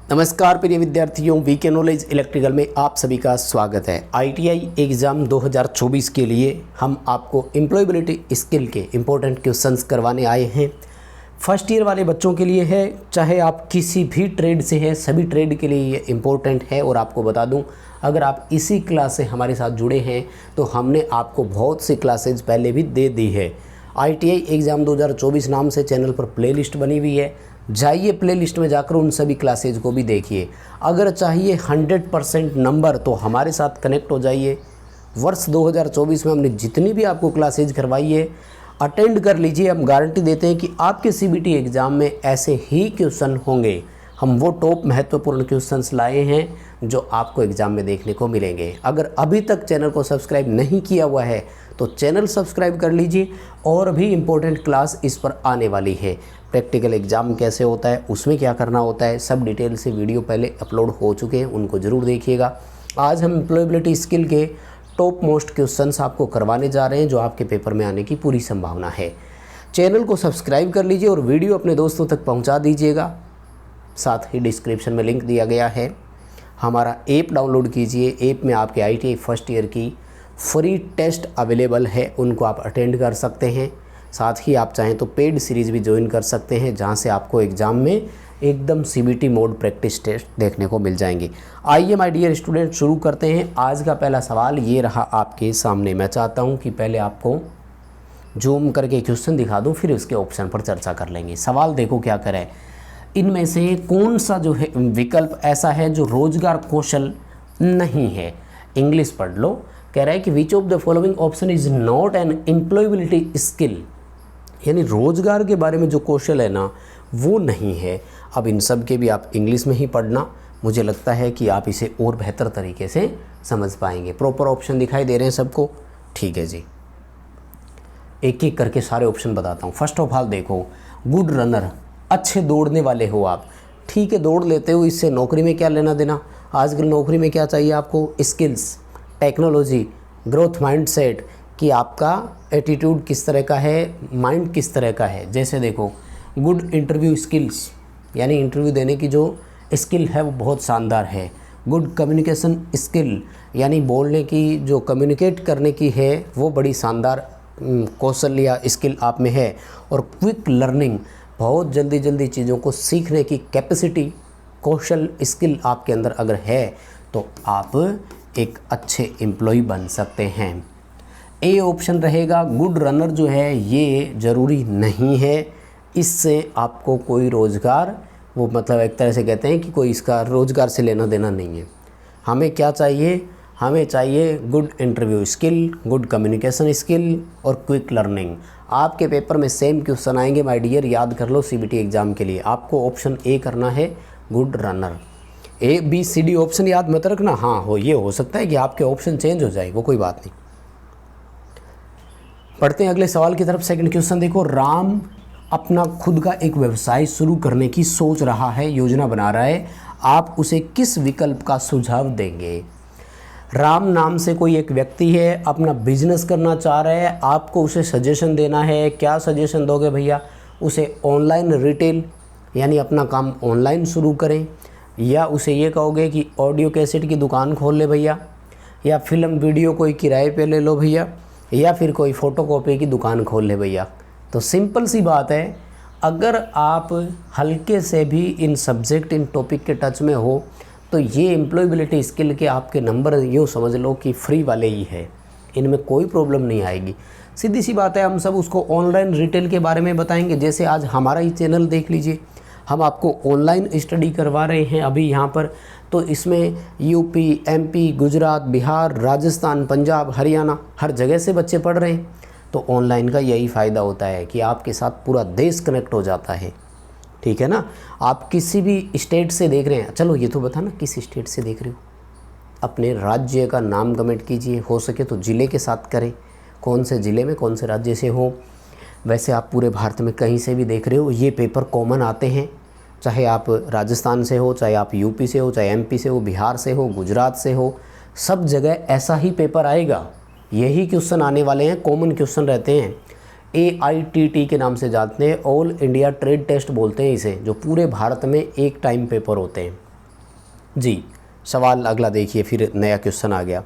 नमस्कार प्रिय विद्यार्थियों, वीके नॉलेज इलेक्ट्रिकल में आप सभी का स्वागत है। आईटीआई एग्ज़ाम 2024 के लिए हम आपको एम्प्लॉयबिलिटी स्किल के इम्पोर्टेंट क्वेश्चंस करवाने आए हैं। फर्स्ट ईयर वाले बच्चों के लिए है, चाहे आप किसी भी ट्रेड से हैं, सभी ट्रेड के लिए ये इम्पोर्टेंट है। और आपको बता दूं, अगर आप इसी क्लास से हमारे साथ जुड़े हैं तो हमने आपको बहुत सी क्लासेज पहले भी दे दी है। आईटीआई एग्ज़ाम 2024 नाम से चैनल पर प्लेलिस्ट बनी हुई है, जाइए प्लेलिस्ट में जाकर उन सभी क्लासेज को भी देखिए। अगर चाहिए 100% नंबर तो हमारे साथ कनेक्ट हो जाइए। वर्ष 2024 में हमने जितनी भी आपको क्लासेज करवाई है अटेंड कर लीजिए। हम गारंटी देते हैं कि आपके सीबीटी एग्ज़ाम में ऐसे ही क्वेश्चन होंगे। हम वो टॉप महत्वपूर्ण क्वेश्चंस लाए हैं जो आपको एग्ज़ाम में देखने को मिलेंगे। अगर अभी तक चैनल को सब्सक्राइब नहीं किया हुआ है तो चैनल सब्सक्राइब कर लीजिए। और भी इम्पोर्टेंट क्लास इस पर आने वाली है। प्रैक्टिकल एग्ज़ाम कैसे होता है, उसमें क्या करना होता है, सब डिटेल से वीडियो पहले अपलोड हो चुके हैं, उनको ज़रूर देखिएगा। आज हम एम्प्लॉयबिलिटी स्किल के टॉप मोस्ट क्वेश्चंस आपको करवाने जा रहे हैं जो आपके पेपर में आने की पूरी संभावना है। चैनल को सब्सक्राइब कर लीजिए और वीडियो अपने दोस्तों तक पहुँचा दीजिएगा। साथ ही डिस्क्रिप्शन में लिंक दिया गया है, हमारा ऐप डाउनलोड कीजिए। ऐप में आपके आईटीआई फर्स्ट ईयर की फ्री टेस्ट अवेलेबल है, उनको आप अटेंड कर सकते हैं। साथ ही आप चाहें तो पेड सीरीज़ भी ज्वाइन कर सकते हैं, जहां से आपको एग्ज़ाम में एकदम सीबीटी मोड प्रैक्टिस टेस्ट देखने को मिल जाएंगे। आइए माय डियर स्टूडेंट, शुरू करते हैं। आज का पहला सवाल ये रहा आपके सामने। मैं चाहता हूं कि पहले आपको जूम करके क्वेश्चन दिखा दूं, फिर उसके ऑप्शन पर चर्चा कर लेंगे। सवाल देखो क्या करें, इनमें से कौन सा जो है विकल्प ऐसा है जो रोजगार कौशल नहीं है। इंग्लिश पढ़ लो। कह रहा है कि which of the following option is not an employability skill, यानी रोजगार के बारे में जो कौशल है ना वो नहीं है। अब इन सब के भी आप इंग्लिश में ही पढ़ना, मुझे लगता है कि आप इसे और बेहतर तरीके से समझ पाएंगे। प्रॉपर ऑप्शन दिखाई दे रहे हैं सबको? ठीक है जी, एक एक करके सारे ऑप्शन बताता हूँ। फर्स्ट ऑफ ऑल देखो, गुड रनर, अच्छे दौड़ने वाले हो आप। ठीक है, दौड़ लेते हो, इससे नौकरी में क्या लेना देना। आजकल नौकरी में क्या चाहिए आपको? स्किल्स, टेक्नोलॉजी, ग्रोथ माइंडसेट, कि आपका एटीट्यूड किस तरह का है, माइंड किस तरह का है। जैसे देखो, गुड इंटरव्यू स्किल्स, यानी इंटरव्यू देने की जो स्किल है वो बहुत शानदार है। गुड कम्युनिकेशन स्किल, यानी बोलने की जो कम्युनिकेट करने की है वो बड़ी शानदार कौशल या स्किल आप में है। और क्विक लर्निंग, बहुत जल्दी जल्दी चीज़ों को सीखने की कैपेसिटी, कौशल, स्किल आपके अंदर अगर है तो आप एक अच्छे एम्प्लॉय बन सकते हैं। ए ऑप्शन रहेगा। गुड रनर जो है ये ज़रूरी नहीं है, इससे आपको कोई रोज़गार, वो मतलब एक तरह से कहते हैं कि कोई इसका रोज़गार से लेना देना नहीं है। हमें क्या चाहिए? हमें चाहिए good interview skill, good communication skill और क्विक लर्निंग। आपके पेपर में सेम क्वेश्चन आएंगे माय डियर, याद कर लो सीबीटी एग्ज़ाम के लिए। आपको ऑप्शन ए करना है, good runner. A B C D option याद मत रखना। हाँ, ये हो सकता है कि आपके ऑप्शन चेंज हो जाए, वो कोई बात नहीं। पढ़ते हैं अगले सवाल की तरफ। सेकंड क्वेश्चन देखो, राम अपना खुद का एक व्यवसाय शुरू करने की सोच रहा है, योजना बना रहा है, आप उसे किस विकल्प का सुझाव देंगे। राम नाम से कोई एक व्यक्ति है, अपना बिजनेस करना चाह रहा है, आपको उसे सजेशन देना है। क्या सजेशन दोगे भैया? उसे ऑनलाइन रिटेल, यानी अपना काम ऑनलाइन शुरू करें, या उसे ये कहोगे कि ऑडियो कैसेट की दुकान खोल ले भैया, या फिल्म वीडियो कोई किराए पे ले लो भैया, या फिर कोई फ़ोटोकॉपी की दुकान खोल ले भैया। तो सिंपल सी बात है, अगर आप हल्के से भी इन सब्जेक्ट, इन टॉपिक के टच में हो तो ये एम्प्लॉयबिलिटी स्किल के आपके नंबर यूँ समझ लो कि फ्री वाले ही है, इनमें कोई प्रॉब्लम नहीं आएगी। सीधी सी बात है, हम सब उसको ऑनलाइन रिटेल के बारे में बताएंगे। जैसे आज हमारा ही चैनल देख लीजिए, हम आपको ऑनलाइन स्टडी करवा रहे हैं अभी यहाँ पर। तो इसमें यूपी, एमपी, गुजरात, बिहार, राजस्थान, पंजाब, हरियाणा, हर जगह से बच्चे पढ़ रहे हैं। तो ऑनलाइन का यही फ़ायदा होता है कि आपके साथ पूरा देश कनेक्ट हो जाता है। ठीक है ना, आप किसी भी स्टेट से देख रहे हैं, चलो ये तो बता ना किस स्टेट से देख रहे हो। अपने राज्य का नाम कमेंट कीजिए, हो सके तो ज़िले के साथ करें, कौन से ज़िले में कौन से राज्य से हो। वैसे आप पूरे भारत में कहीं से भी देख रहे हो, ये पेपर कॉमन आते हैं। चाहे आप राजस्थान से हो, चाहे आप यूपी से हो, चाहे एमपी से हो, बिहार से हो, गुजरात से हो, सब जगह ऐसा ही पेपर आएगा। यही क्वेश्चन आने वाले हैं, कॉमन क्वेश्चन रहते हैं। AITT के नाम से जानते हैं, ऑल इंडिया ट्रेड टेस्ट बोलते हैं इसे, जो पूरे भारत में एक टाइम पेपर होते हैं। जी, सवाल अगला देखिए, फिर नया क्वेश्चन आ गया।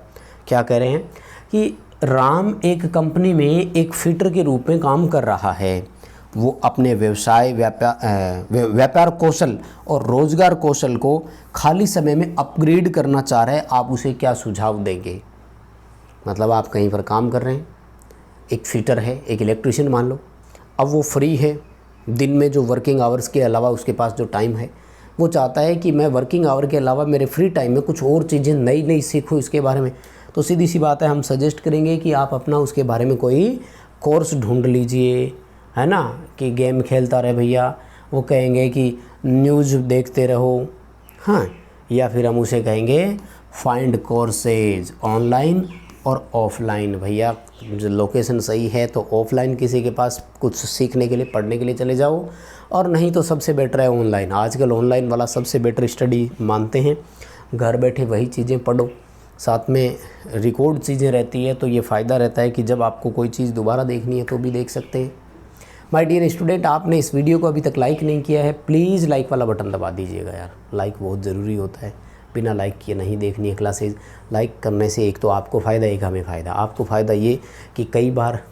क्या कह रहे हैं कि राम एक कंपनी में एक फिटर के रूप में काम कर रहा है। वो अपने व्यवसाय, व्यापार कौशल और रोजगार कौशल को खाली समय में अपग्रेड करना चाह रहा है। आप उसे क्या सुझाव देंगे? मतलब आप कहीं पर काम कर रहे हैं, एक फिटर है, एक इलेक्ट्रिशियन मान लो। अब वो फ्री है, दिन में जो वर्किंग आवर्स के अलावा उसके पास जो टाइम है, वो चाहता है कि मैं वर्किंग आवर के अलावा मेरे फ्री टाइम में कुछ और चीज़ें नई नई सीखूँ इसके बारे में। तो सीधी सी बात है, हम सजेस्ट करेंगे कि आप अपना उसके बारे में कोई कोर्स ढूंढ लीजिए, है ना, कि गेम खेलता रहे भैया। वो कहेंगे कि न्यूज़ देखते रहो, हाँ, या फिर हम उसे कहेंगे फाइंड कोर्सेज ऑनलाइन और ऑफलाइन। भैया जो लोकेशन सही है तो ऑफलाइन किसी के पास कुछ सीखने के लिए, पढ़ने के लिए चले जाओ, और नहीं तो सबसे बेटर है ऑनलाइन। आजकल ऑनलाइन वाला सबसे बेटर स्टडी मानते हैं। घर बैठे वही चीज़ें पढ़ो, साथ में रिकॉर्ड चीज़ें रहती है, तो ये फ़ायदा रहता है कि जब आपको कोई चीज़ दोबारा देखनी है तो भी देख सकते हैं। माय डियर स्टूडेंट, आपने इस वीडियो को अभी तक लाइक नहीं किया है, प्लीज़ लाइक वाला बटन दबा दीजिएगा यार। लाइक बहुत ज़रूरी होता है, बिना लाइक किए नहीं देखनी है क्लासेज। लाइक करने से एक तो आपको फ़ायदा, एक हमें फ़ायदा। आपको फ़ायदा ये कि कई बार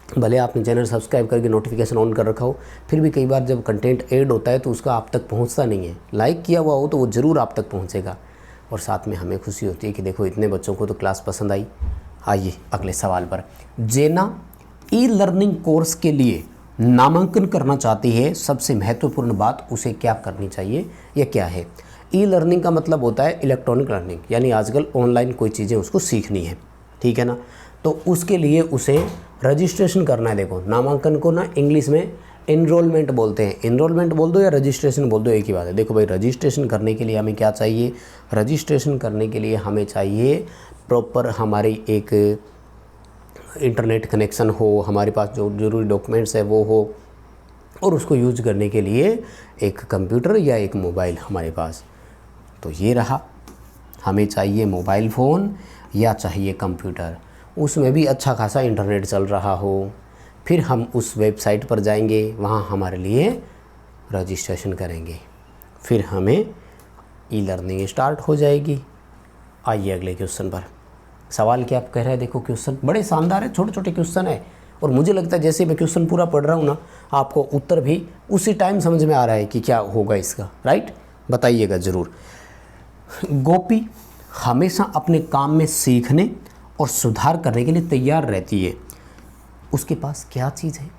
भले आपने चैनल सब्सक्राइब करके नोटिफिकेशन ऑन कर रखा हो, फिर भी कई बार जब कंटेंट ऐड होता है तो उसका आप तक पहुंचता नहीं है। लाइक किया हुआ हो तो वो ज़रूर आप तक पहुंचेगा, और साथ में हमें खुशी होती है कि देखो इतने बच्चों को तो क्लास पसंद आई। आइए अगले सवाल पर। जेना ई लर्निंग कोर्स के लिए नामांकन करना चाहती है, सबसे महत्वपूर्ण बात उसे क्या करनी चाहिए, यह क्या है? ई लर्निंग का मतलब होता है इलेक्ट्रॉनिक लर्निंग, यानी आजकल ऑनलाइन कोई चीज़ें उसको सीखनी है, ठीक है ना। तो उसके लिए उसे रजिस्ट्रेशन करना है। देखो, नामांकन को ना इंग्लिश में इनरोलमेंट बोलते हैं। इनरोलमेंट बोल दो या रजिस्ट्रेशन बोल दो, एक ही बात है। देखो भाई, रजिस्ट्रेशन करने के लिए हमें क्या चाहिए? रजिस्ट्रेशन करने के लिए हमें चाहिए प्रॉपर हमारी एक इंटरनेट कनेक्शन हो, हमारे पास जो ज़रूरी डॉक्यूमेंट्स है वो हो, और उसको यूज करने के लिए एक कंप्यूटर या एक मोबाइल हमारे पास। तो ये रहा, हमें चाहिए मोबाइल फ़ोन या चाहिए कंप्यूटर, उसमें भी अच्छा खासा इंटरनेट चल रहा हो। फिर हम उस वेबसाइट पर जाएंगे, वहाँ हमारे लिए रजिस्ट्रेशन करेंगे, फिर हमें ई लर्निंग स्टार्ट हो जाएगी। आइए अगले क्वेश्चन पर। सवाल क्या आप कह रहे हैं? देखो क्वेश्चन बड़े शानदार है, छोटे छोटे क्वेश्चन है, और मुझे लगता है जैसे मैं क्वेश्चन पूरा पढ़ रहा हूँ ना, आपको उत्तर भी उसी टाइम समझ में आ रहा है कि क्या होगा इसका, राइट? बताइएगा ज़रूर। गोपी हमेशा अपने काम में सीखने और सुधार करने के लिए तैयार रहती है। उसके पास क्या चीज़ है?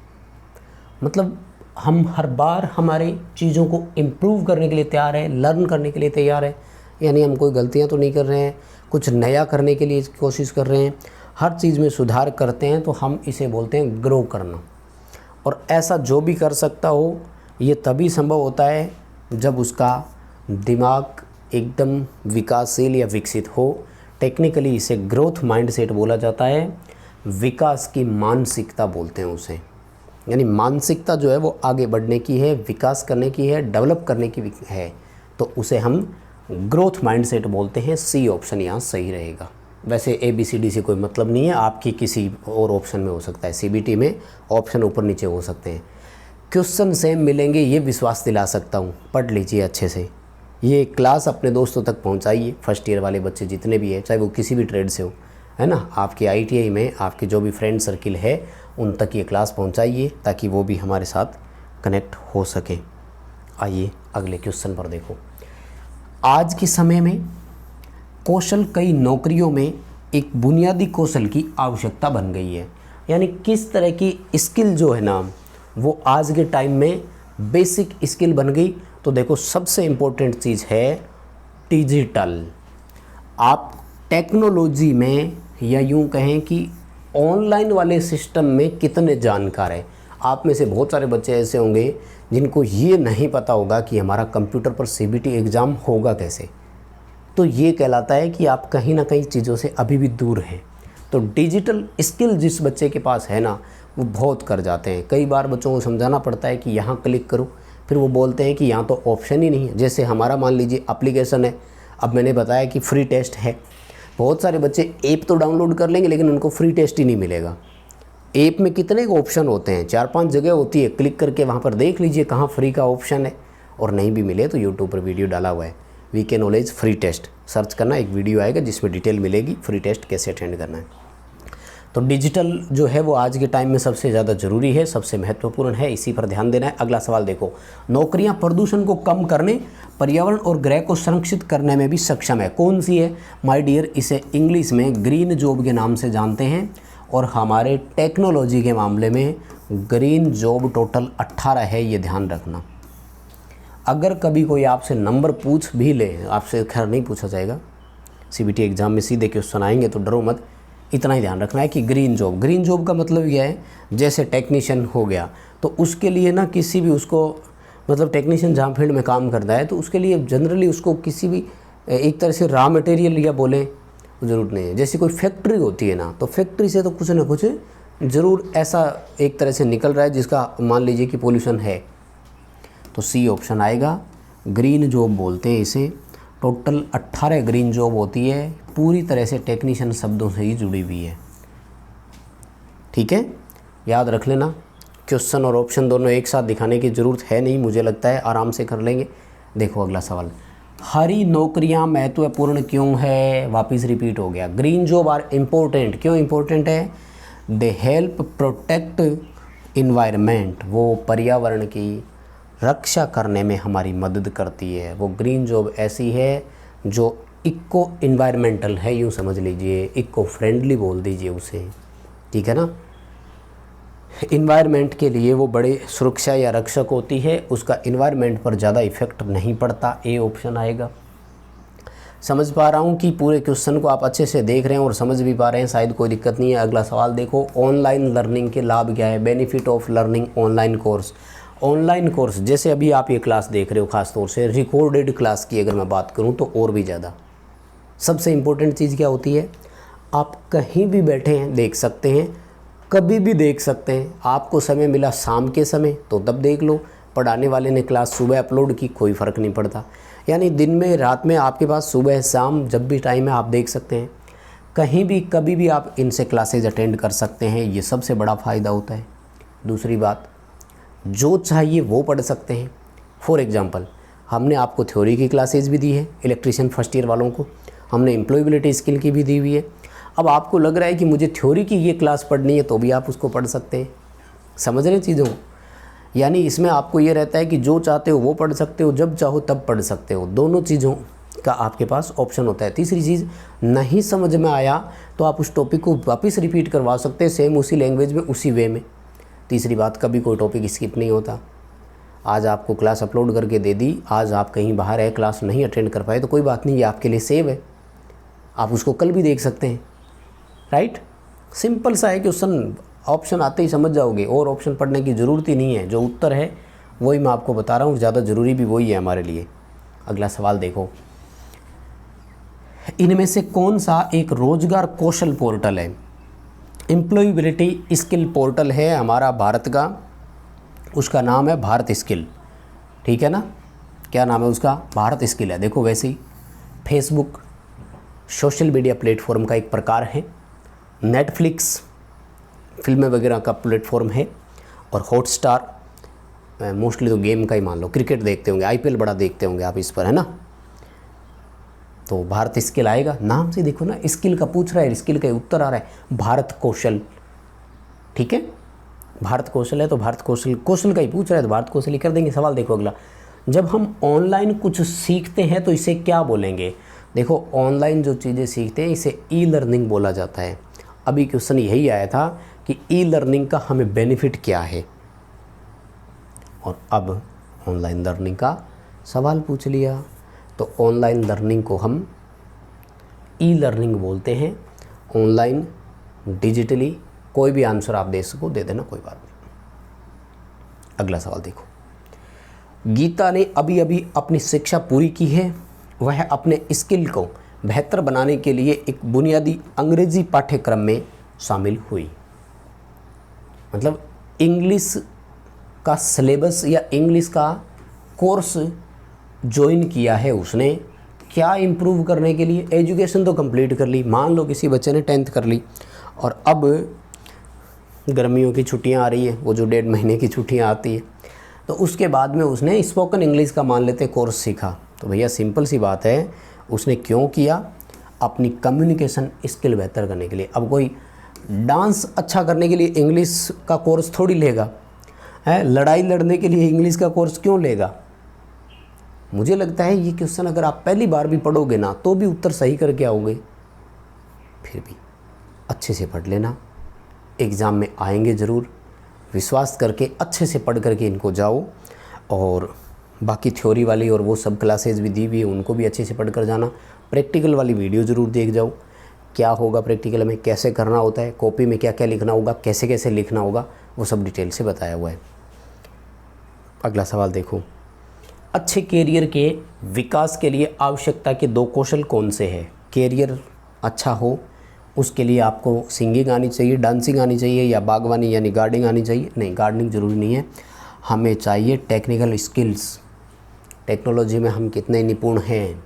मतलब हम हर बार हमारे चीज़ों को इम्प्रूव करने के लिए तैयार है, लर्न करने के लिए तैयार है, यानी हम कोई गलतियां तो नहीं कर रहे हैं, कुछ नया करने के लिए कोशिश कर रहे हैं, हर चीज़ में सुधार करते हैं, तो हम इसे बोलते हैं ग्रो करना। और ऐसा जो भी कर सकता हो, ये तभी संभव होता है जब उसका दिमाग एकदम विकासशील या विकसित हो। टेक्निकली इसे ग्रोथ माइंडसेट बोला जाता है, विकास की मानसिकता बोलते हैं उसे। यानी मानसिकता जो है वो आगे बढ़ने की है, विकास करने की है, डेवलप करने की है, तो उसे हम ग्रोथ माइंडसेट बोलते हैं। सी ऑप्शन यहाँ सही रहेगा। वैसे ABCD से कोई मतलब नहीं है, आपकी किसी और ऑप्शन में हो सकता है, CBT में ऑप्शन ऊपर नीचे हो सकते हैं। क्वेश्चन सेम मिलेंगे ये विश्वास दिला सकता हूँ, पढ़ लीजिए अच्छे से। ये क्लास अपने दोस्तों तक पहुँचाइए, फर्स्ट ईयर वाले बच्चे जितने भी हैं, चाहे वो किसी भी ट्रेड से हो, है ना। आपके ITI में आपके जो भी फ्रेंड सर्किल है उन तक ये क्लास पहुँचाइए, ताकि वो भी हमारे साथ कनेक्ट हो सकें। आइए अगले क्वेश्चन पर देखो। आज के समय में कौशल कई नौकरियों में एक बुनियादी कौशल की आवश्यकता बन गई है। यानी किस तरह की स्किल जो है ना, वो आज के टाइम में बेसिक स्किल बन गई। तो देखो, सबसे इम्पोर्टेंट चीज़ है डिजिटल। आप टेक्नोलॉजी में, या यूँ कहें कि ऑनलाइन वाले सिस्टम में कितने जानकार हैं। आप में से बहुत सारे बच्चे ऐसे होंगे जिनको ये नहीं पता होगा कि हमारा कंप्यूटर पर CBT एग्ज़ाम होगा कैसे। तो ये कहलाता है कि आप कहीं ना कहीं चीज़ों से अभी भी दूर हैं। तो डिजिटल स्किल जिस बच्चे के पास है ना, वो बहुत कर जाते हैं। कई बार बच्चों को समझाना पड़ता है कि यहाँ क्लिक करो, फिर वो बोलते हैं कि यहाँ तो ऑप्शन ही नहीं है। जैसे हमारा मान लीजिए एप्लीकेशन है, अब मैंने बताया कि फ्री टेस्ट है, बहुत सारे बच्चे ऐप तो डाउनलोड कर लेंगे लेकिन उनको फ्री टेस्ट ही नहीं मिलेगा। ऐप में कितने ऑप्शन होते हैं, 4-5 जगह होती है, क्लिक करके वहाँ पर देख लीजिए कहाँ फ्री का ऑप्शन है, और नहीं भी मिले तो यूट्यूब पर वीडियो डाला हुआ है, VK knowledge free test search करना, एक वीडियो आएगा जिसमें डिटेल मिलेगी फ्री टेस्ट कैसे अटेंड करना है। तो डिजिटल जो है वो आज के टाइम में सबसे ज़्यादा ज़रूरी है, सबसे महत्वपूर्ण है, इसी पर ध्यान देना है। अगला सवाल देखो, नौकरियां प्रदूषण को कम करने, पर्यावरण और ग्रह को संरक्षित करने में भी सक्षम है, कौन सी है? माय डियर, इसे इंग्लिश में ग्रीन जॉब के नाम से जानते हैं और हमारे टेक्नोलॉजी के मामले में ग्रीन जॉब टोटल 18 है, ये ध्यान रखना। अगर कभी कोई आपसे नंबर पूछ भी ले, आपसे खैर नहीं पूछा जाएगा, CBT एग्ज़ाम में सीधे क्वेश्चन आएंगे तो डरो मत, इतना ही ध्यान रखना है कि ग्रीन जॉब का मतलब क्या है? जैसे टेक्नीशियन हो गया तो उसके लिए ना किसी भी उसको मतलब टेक्नीशियन जहाँ फील्ड में काम करता है तो उसके लिए जनरली उसको किसी भी एक तरह से रॉ मटेरियल या बोले ज़रूरत नहीं है। जैसे कोई फैक्ट्री होती है ना, तो फैक्ट्री से तो कुछ ना कुछ ज़रूर ऐसा एक तरह से निकल रहा है जिसका मान लीजिए कि पोल्यूशन है, तो C ऑप्शन आएगा। ग्रीन जॉब बोलते हैं इसे। टोटल 18 ग्रीन जॉब होती है, पूरी तरह से टेक्नीशियन शब्दों से ही जुड़ी हुई है। ठीक है, याद रख लेना। क्वेश्चन और ऑप्शन दोनों एक साथ दिखाने की ज़रूरत है नहीं, मुझे लगता है आराम से कर लेंगे। देखो अगला सवाल, हरी नौकरियां महत्वपूर्ण क्यों है? वापस रिपीट हो गया। ग्रीन जॉब आर इम्पोर्टेंट, क्यों इम्पोर्टेंट है? दे हेल्प प्रोटेक्ट इन्वायरमेंट, वो पर्यावरण की रक्षा करने में हमारी मदद करती है। वो ग्रीन जॉब ऐसी है जो इको इन्वायरमेंटल है, यूँ समझ लीजिए, इको फ्रेंडली बोल दीजिए उसे, ठीक है ना। इन्वायरमेंट के लिए वो बड़े सुरक्षा या रक्षक होती है, उसका इन्वायरमेंट पर ज़्यादा इफेक्ट नहीं पड़ता। ए ऑप्शन आएगा। समझ पा रहा हूँ कि पूरे क्वेश्चन को आप अच्छे से देख रहे हैं और समझ भी पा रहे हैं, शायद कोई दिक्कत नहीं है। अगला सवाल देखो, ऑनलाइन लर्निंग के लाभ क्या है? Benefit of learning online course. Online course जैसे अभी आप ये क्लास देख रहे हो, ख़ास तौर से रिकॉर्डेड क्लास की अगर मैं बात करूँ तो और भी ज़्यादा। सबसे इम्पोर्टेंट चीज़ क्या होती है? आप कहीं भी बैठे हैं देख सकते हैं, कभी भी देख सकते हैं। आपको समय मिला शाम के समय तो तब देख लो, पढ़ाने वाले ने क्लास सुबह अपलोड की, कोई फ़र्क नहीं पड़ता। यानी दिन में रात में आपके पास सुबह शाम जब भी टाइम है आप देख सकते हैं, कहीं भी कभी भी आप इनसे क्लासेज अटेंड कर सकते हैं। ये सबसे बड़ा फ़ायदा होता है। दूसरी बात, जो चाहिए वो पढ़ सकते हैं। फॉर एग्ज़ाम्पल, हमने आपको थ्योरी की क्लासेज भी दी है, इलेक्ट्रीशियन फर्स्ट ईयर वालों को, हमने एम्प्लॉयबिलिटी स्किल की भी दी हुई है। अब आपको लग रहा है कि मुझे थ्योरी की ये क्लास पढ़नी है तो भी आप उसको पढ़ सकते हैं। समझ रहे हैं चीज़ों को? यानी इसमें आपको ये रहता है कि जो चाहते हो वो पढ़ सकते हो, जब चाहो तब पढ़ सकते हो। दोनों चीज़ों का आपके पास ऑप्शन होता है। तीसरी चीज़, नहीं समझ में आया तो आप उस टॉपिक को वापस रिपीट करवा सकते हैं, सेम उसी लैंग्वेज में, उसी वे में। तीसरी बात, कभी कोई टॉपिक स्किप नहीं होता। आज आपको क्लास अपलोड करके दे दी, आज आप कहीं बाहर है, क्लास नहीं अटेंड कर पाए तो कोई बात नहीं, ये आपके लिए सेव है, आप उसको कल भी देख सकते हैं। राइट, सिंपल सा है क्वेश्चन, ऑप्शन आते ही समझ जाओगे और ऑप्शन पढ़ने की ज़रूरत ही नहीं है। जो उत्तर है वही मैं आपको बता रहा हूँ, ज़्यादा ज़रूरी भी वही है हमारे लिए। अगला सवाल देखो, इनमें से कौन सा एक रोजगार कौशल पोर्टल है? एम्प्लॉयबिलिटी स्किल पोर्टल है हमारा भारत का, उसका नाम है भारत स्किल। ठीक है ना, क्या नाम है उसका? भारत स्किल है। देखो वैसे ही फेसबुक सोशल मीडिया प्लेटफॉर्म का एक प्रकार है, नेटफ्लिक्स फिल्में वगैरह का प्लेटफॉर्म है, और हॉटस्टार मोस्टली तो गेम का ही मान लो, क्रिकेट देखते होंगे, IPL बड़ा देखते होंगे आप इस पर, है ना। तो भारत स्किल आएगा, नाम से देखो ना, स्किल का पूछ रहा है, स्किल का उत्तर आ रहा है भारत कौशल। ठीक है, भारत कौशल है तो भारत कौशल का ही पूछ रहा है तो भारत कौशल ही कर देंगे। सवाल देखो अगला, जब हम ऑनलाइन कुछ सीखते हैं तो इसे क्या बोलेंगे? देखो ऑनलाइन जो चीज़ें सीखते हैं इसे ई लर्निंग बोला जाता है। अभी क्वेश्चन यही आया था कि ई लर्निंग का हमें बेनिफिट क्या है, और अब ऑनलाइन लर्निंग का सवाल पूछ लिया तो ऑनलाइन लर्निंग को हम ई लर्निंग बोलते हैं। ऑनलाइन डिजिटली कोई भी आंसर आप दे सको, दे देना, कोई बात नहीं। अगला सवाल देखो, गीता ने अभी अभी अपनी शिक्षा पूरी की है, वह अपने स्किल को बेहतर बनाने के लिए एक बुनियादी अंग्रेजी पाठ्यक्रम में शामिल हुई। मतलब इंग्लिश का सिलेबस या इंग्लिश का कोर्स ज्वाइन किया है उसने, क्या इम्प्रूव करने के लिए? एजुकेशन तो कंप्लीट कर ली, मान लो किसी बच्चे ने 10th कर ली और अब गर्मियों की छुट्टियां आ रही है, वो जो 1.5 महीने की छुट्टियां आती है, तो उसके बाद में उसने स्पोकन इंग्लिश का मान लेते कोर्स सीखा, तो भैया सिंपल सी बात है, उसने क्यों किया? अपनी कम्युनिकेशन स्किल बेहतर करने के लिए। अब कोई डांस अच्छा करने के लिए इंग्लिश का कोर्स थोड़ी लेगा, है? लड़ाई लड़ने के लिए इंग्लिश का कोर्स क्यों लेगा? मुझे लगता है ये क्वेश्चन अगर आप पहली बार भी पढ़ोगे ना तो भी उत्तर सही करके आओगे। फिर भी अच्छे से पढ़ लेना, एग्ज़ाम में आएंगे ज़रूर। विश्वास करके अच्छे से पढ़ करके इनको जाओ, और बाकी थ्योरी वाली और वो सब क्लासेस भी दी हुई है उनको भी अच्छे से पढ़ कर जाना। प्रैक्टिकल वाली वीडियो ज़रूर देख जाओ, क्या होगा प्रैक्टिकल में, कैसे करना होता है, कॉपी में क्या क्या लिखना होगा, कैसे कैसे लिखना होगा, वो सब डिटेल से बताया हुआ है। अगला सवाल देखो, अच्छे कैरियर के विकास के लिए आवश्यकता के 2 कौशल कौन से हैं? कैरियर अच्छा हो उसके लिए आपको सिंगिंग आनी चाहिए, डांसिंग आनी चाहिए, या बागवानी यानी गार्डनिंग आनी चाहिए? नहीं, गार्डनिंग ज़रूरी नहीं है, हमें चाहिए टेक्निकल स्किल्स। टेक्नोलॉजी में हम कितने निपुण हैं,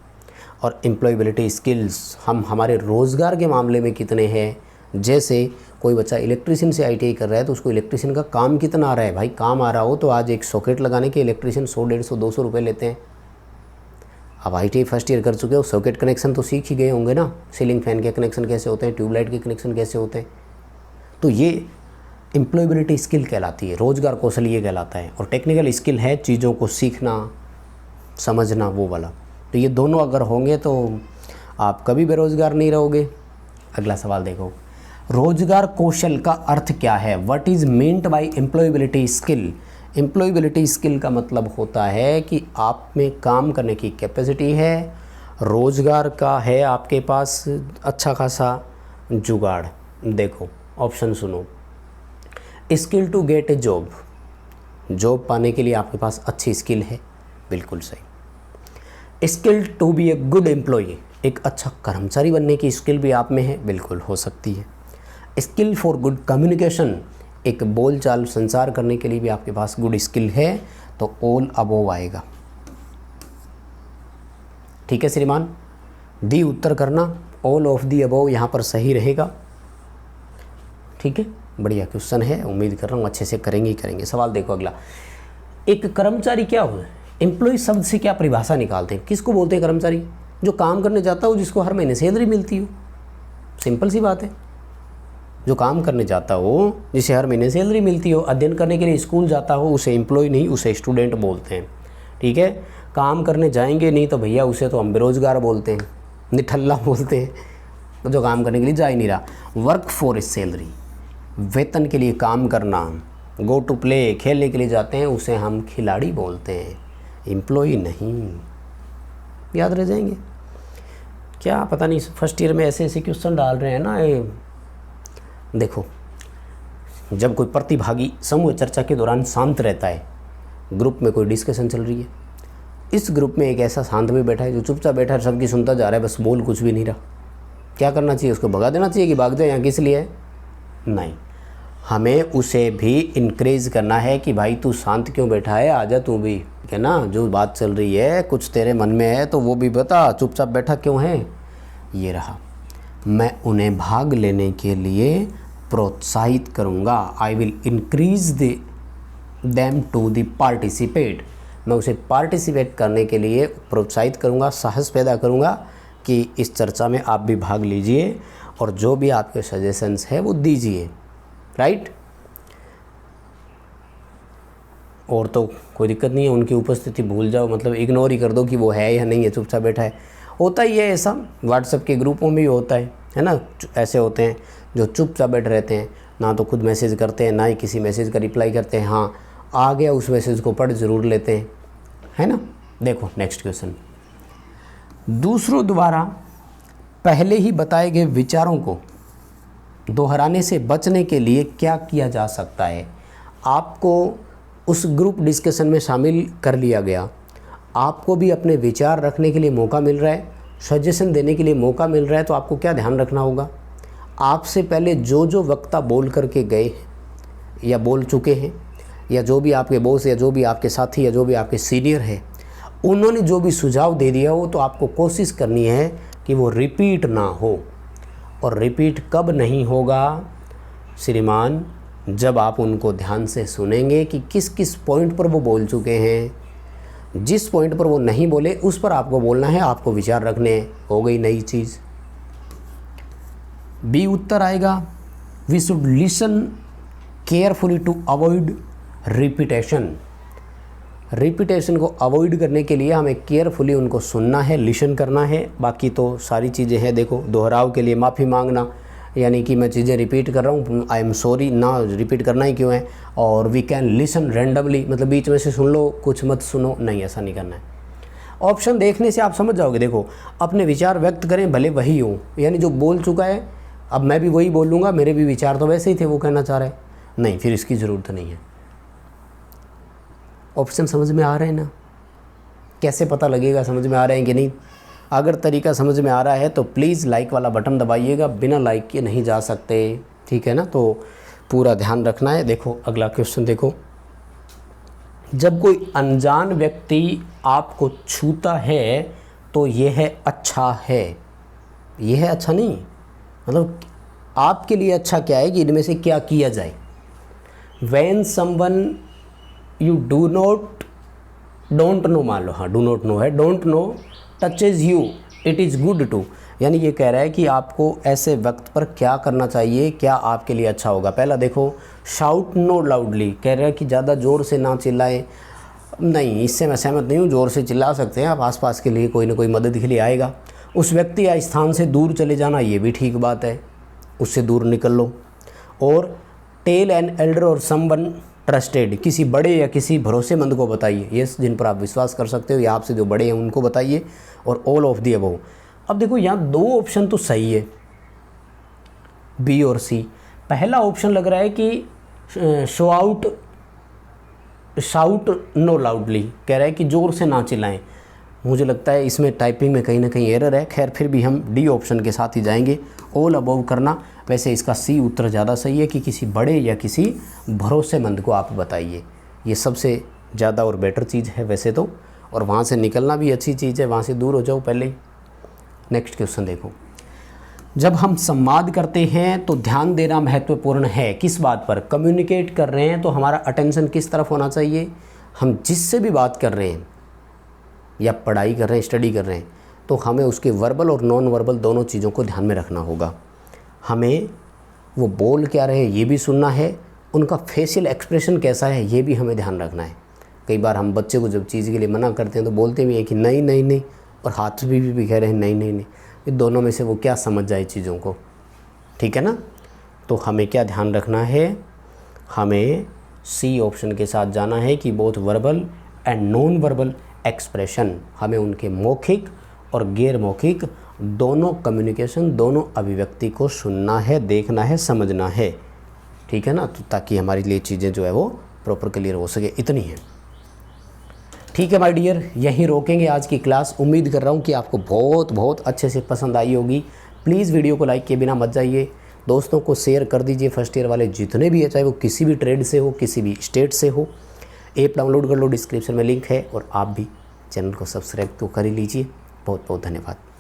और एम्प्लॉयबिलिटी स्किल्स हम हमारे रोज़गार के मामले में कितने हैं। जैसे कोई बच्चा इलेक्ट्रीशियन से ITI कर रहा है तो उसको इलेक्ट्रीशियन का काम कितना आ रहा है? भाई काम आ रहा हो तो आज एक सॉकेट लगाने के इलेक्ट्रीशियन 100, 150, 200 रुपये लेते हैं। अब ITI फर्स्ट ईयर कर चुके हो, सॉकेट कनेक्शन तो सीख ही गए होंगे ना, सीलिंग फैन के कनेक्शन कैसे होते हैं, ट्यूबलाइट के कनेक्शन कैसे होते हैं। तो ये एम्प्लॉयबिलिटी स्किल कहलाती है, रोज़गार कौशल ये कहलाता है। और टेक्निकल स्किल है चीज़ों को सीखना, समझना, वो वाला। तो ये दोनों अगर होंगे तो आप कभी बेरोज़गार नहीं रहोगे। अगला सवाल देखो, रोज़गार कौशल का अर्थ क्या है? What is meant by employability skill? Employability skill का मतलब होता है कि आप में काम करने की कैपेसिटी है, रोज़गार का है आपके पास अच्छा खासा जुगाड़। देखो ऑप्शन सुनो, skill to get a job, job पाने के लिए आपके पास अच्छी स्किल है, बिल्कुल सही। Skill to be a good employee, एक अच्छा कर्मचारी बनने की स्किल भी आप में है, बिल्कुल हो सकती है। स्किल फॉर गुड कम्युनिकेशन, एक बोल चाल संचार करने के लिए भी आपके पास गुड स्किल है, तो ऑल अबोव आएगा। ठीक है श्रीमान, डी उत्तर करना, ऑल ऑफ दी अबोव यहाँ पर सही रहेगा। ठीक है, बढ़िया क्वेश्चन है, उम्मीद कर रहा हूँ अच्छे से करेंगे ही करेंगे। सवाल देखो अगला, एक कर्मचारी क्या हो? एम्प्लॉय शब्द से क्या परिभाषा निकालते हैं? किसको बोलते हैं कर्मचारी? जो काम करने जाता हो, जिसको हर महीने सैलरी मिलती हो, सिंपल सी बात है। जो काम करने जाता हो, जिसे हर महीने सैलरी मिलती हो, अध्ययन करने के लिए स्कूल जाता हो, उसे एम्प्लॉय नहीं, उसे स्टूडेंट बोलते हैं। ठीक है, काम करने जाएंगे नहीं तो भैया उसे तो हम बेरोजगार बोलते हैं, निठल्ला बोलते हैं, तो जो काम करने के लिए जा ही नहीं रहा। वर्क फॉर सैलरी, वेतन के लिए काम करना, गो टू प्ले, खेलने के लिए जाते हैं, उसे हम खिलाड़ी बोलते हैं, एम्प्लॉय नहीं। याद रह जाएंगे क्या, पता नहीं फर्स्ट ईयर में ऐसे ऐसे क्वेश्चन डाल रहे हैं ना। देखो, जब कोई प्रतिभागी समूह चर्चा के दौरान शांत रहता है, ग्रुप में कोई डिस्कशन चल रही है, इस ग्रुप में एक ऐसा शांत में बैठा है जो चुपचाप बैठा है, सबकी सुनता जा रहा है, बस बोल कुछ भी नहीं रहा, क्या करना चाहिए? उसको भगा देना चाहिए कि भाग जाए, यहाँ किस लिए है? नहीं, हमें उसे भी इनक्रेज करना है कि भाई तू शांत क्यों बैठा है, आजा तू भी, है ना, जो बात चल रही है कुछ तेरे मन में है तो वो भी बता, चुपचाप बैठा क्यों है? ये रहा, मैं उन्हें भाग लेने के लिए प्रोत्साहित करूँगा। I will increase them to the participate, मैं उसे पार्टिसिपेट करने के लिए प्रोत्साहित करूँगा, साहस पैदा करूँगा कि इस चर्चा में आप भी भाग लीजिए और जो भी आपके सजेशंस है वो दीजिए। राइट, और तो कोई दिक्कत नहीं है, उनकी उपस्थिति भूल जाओ, मतलब इग्नोर ही कर दो कि वो है या नहीं है, चुपचाप बैठा है। होता ही है ऐसा, व्हाट्सएप के ग्रुपों में भी होता है ना, ऐसे होते हैं जो चुपचाप बैठ रहते हैं, ना तो खुद मैसेज करते हैं ना ही किसी मैसेज का रिप्लाई करते हैं, हाँ आ गया उस मैसेज को पढ़ ज़रूर लेते हैं, है ना। देखो नेक्स्ट क्वेश्चन, दूसरों द्वारा पहले ही बताए गए विचारों को दोहराने से बचने के लिए क्या किया जा सकता है? आपको उस ग्रुप डिस्कशन में शामिल कर लिया गया, आपको भी अपने विचार रखने के लिए मौका मिल रहा है, सजेशन देने के लिए मौका मिल रहा है, तो आपको क्या ध्यान रखना होगा? आपसे पहले जो जो वक्ता बोल करके गए हैं या बोल चुके हैं, या जो भी आपके बॉस या जो भी आपके साथी या जो भी आपके सीनियर है, उन्होंने जो भी सुझाव दे दिया हो, तो आपको कोशिश करनी है कि वो रिपीट ना हो। और रिपीट कब नहीं होगा श्रीमान? जब आप उनको ध्यान से सुनेंगे कि किस किस पॉइंट पर वो बोल चुके हैं, जिस पॉइंट पर वो नहीं बोले उस पर आपको बोलना है, आपको विचार रखने हैं। हो गई नई चीज़। बी उत्तर आएगा, we should listen carefully to avoid repetition. Repetition को अवॉइड करने के लिए हमें केयरफुली उनको सुनना है, लिसन करना है। बाकी तो सारी चीज़ें हैं। देखो, दोहराव के लिए माफ़ी मांगना, यानी कि मैं चीज़ें रिपीट कर रहा हूँ, आई एम सॉरी, ना रिपीट करना ही क्यों है। और वी कैन लिसन रैंडमली, मतलब बीच में से सुन लो, कुछ मत सुनो, नहीं, ऐसा नहीं करना है। ऑप्शन देखने से आप समझ जाओगे। देखो, अपने विचार व्यक्त करें भले वही हो, यानी जो बोल चुका है अब मैं भी वही बोलूँगा, मेरे भी विचार तो वैसे ही थे, वो कहना चाह रहा है, नहीं, फिर इसकी ज़रूरत नहीं है। ऑप्शन समझ में आ रहे हैं ना? कैसे पता लगेगा समझ में आ रहे हैं कि नहीं? अगर तरीका समझ में आ रहा है तो प्लीज़ लाइक वाला बटन दबाइएगा, बिना लाइक के नहीं जा सकते, ठीक है ना? तो पूरा ध्यान रखना है। देखो अगला क्वेश्चन देखो, जब कोई अनजान व्यक्ति आपको छूता है तो यह है अच्छा है। यह है अच्छा नहीं, मतलब आपके लिए अच्छा क्या है कि इनमें से क्या किया जाए। When someone you don't know, मान लो, हाँ डू नॉट नो है, don't know touches you it is good to, यानी ये कह रहा है कि आपको ऐसे वक्त पर क्या करना चाहिए, क्या आपके लिए अच्छा होगा। पहला देखो, शाउट नो लाउडली, कह रहा है कि ज़्यादा ज़ोर से ना चिल्लाएं। नहीं, इससे मैं सहमत नहीं हूँ। ज़ोर से चिल्ला सकते हैं आप, आसपास के लिए कोई ना कोई मदद के लिए आएगा। उस व्यक्ति या स्थान से दूर चले जाना, ये भी ठीक बात है, उससे दूर निकल लो। और टेल एन एल्डर और समवन ट्रस्टेड, किसी बड़े या किसी भरोसेमंद को बताइए, ये जिन पर आप विश्वास कर सकते हो, या आपसे जो बड़े हैं उनको बताइए। और ऑल ऑफ दी अबव। अब देखो, यहाँ दो ऑप्शन तो सही है, बी और सी। पहला ऑप्शन लग रहा है कि शाउट नो लाउडली, कह रहा है कि ज़ोर से ना चिल्लाएं। मुझे लगता है इसमें टाइपिंग में कहीं ना कहीं एरर है। खैर, फिर भी हम डी ऑप्शन के साथ ही जाएंगे, ऑल अबव करना। वैसे इसका सी उत्तर ज़्यादा सही है कि किसी बड़े या किसी भरोसेमंद को आप बताइए, ये सबसे ज़्यादा और बेटर चीज़ है वैसे तो। और वहाँ से निकलना भी अच्छी चीज़ है, वहाँ से दूर हो जाओ पहले ही। नेक्स्ट क्वेश्चन देखो, जब हम संवाद करते हैं तो ध्यान देना महत्वपूर्ण है। किस बात पर? कम्युनिकेट कर रहे हैं तो हमारा अटेंशन किस तरफ होना चाहिए? हम जिससे भी बात कर रहे हैं या पढ़ाई कर रहे हैं, स्टडी कर रहे हैं, तो हमें उसके वर्बल और नॉन वर्बल दोनों चीज़ों को ध्यान में रखना होगा। हमें वो बोल क्या रहे ये भी सुनना है, उनका फेशियल एक्सप्रेशन कैसा है ये भी हमें ध्यान रखना है। कई बार हम बच्चे को जब चीज़ के लिए मना करते हैं तो बोलते भी हैं कि नहीं नहीं नहीं, और हाथ भी कह रहे हैं नहीं नहीं नहीं। ये दोनों में से वो क्या समझ जाए चीज़ों को, ठीक है ना? तो हमें क्या ध्यान रखना है? हमें सी ऑप्शन के साथ जाना है कि both verbal and non verbal expression, हमें उनके मौखिक और गैर मौखिक दोनों कम्युनिकेशन, दोनों अभिव्यक्ति को सुनना है, देखना है, समझना है, ठीक है ना? तो ताकि हमारे लिए चीज़ें जो है वो प्रॉपर क्लियर हो सके, इतनी है। ठीक है माय डियर, यहीं रोकेंगे आज की क्लास। उम्मीद कर रहा हूँ कि आपको बहुत बहुत अच्छे से पसंद आई होगी। प्लीज़ वीडियो को लाइक किए बिना मत जाइए, दोस्तों को शेयर कर दीजिए। फर्स्ट ईयर वाले जितने भी है, चाहे वो किसी भी ट्रेड से हो, किसी भी स्टेट से हो, ऐप डाउनलोड कर लो, डिस्क्रिप्शन में लिंक है। और आप भी चैनल को सब्सक्राइब तो कर ही लीजिए। बहुत बहुत धन्यवाद।